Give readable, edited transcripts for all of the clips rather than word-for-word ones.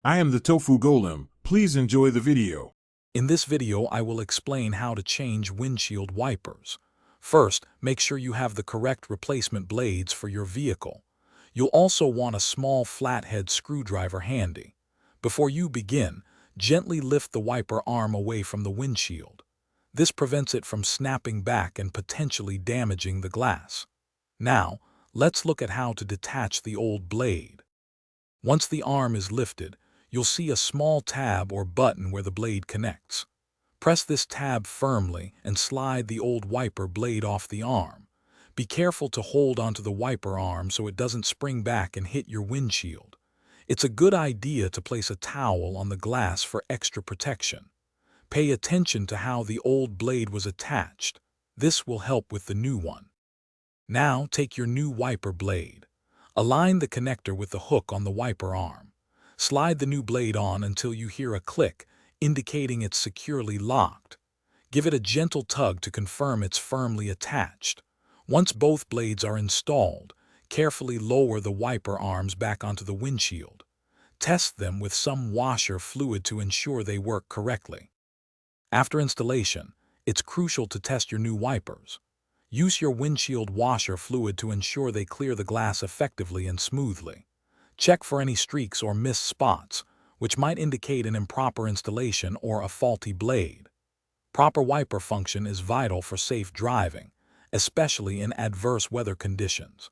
I am the Tofu Golem. Please enjoy the video. In this video, I will explain how to change windshield wipers. First, make sure you have the correct replacement blades for your vehicle. You'll also want a small flathead screwdriver handy. Before you begin, gently lift the wiper arm away from the windshield. This prevents it from snapping back and potentially damaging the glass. Now, let's look at how to detach the old blade. Once the arm is lifted, you'll see a small tab or button where the blade connects. Press this tab firmly and slide the old wiper blade off the arm. Be careful to hold onto the wiper arm so it doesn't spring back and hit your windshield. It's a good idea to place a towel on the glass for extra protection. Pay attention to how the old blade was attached. This will help with the new one. Now take your new wiper blade. Align the connector with the hook on the wiper arm. Slide the new blade on until you hear a click, indicating it's securely locked. Give it a gentle tug to confirm it's firmly attached. Once both blades are installed, carefully lower the wiper arms back onto the windshield. Test them with some washer fluid to ensure they work correctly. After installation, it's crucial to test your new wipers. Use your windshield washer fluid to ensure they clear the glass effectively and smoothly. Check for any streaks or missed spots, which might indicate an improper installation or a faulty blade. Proper wiper function is vital for safe driving, especially in adverse weather conditions.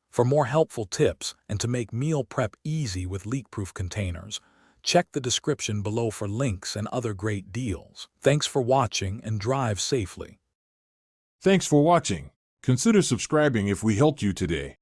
For more helpful tips and to make meal prep easy with leak-proof containers, check the description below for links and other great deals. Thanks for watching and drive safely. Thanks for watching. Consider subscribing if we helped you today.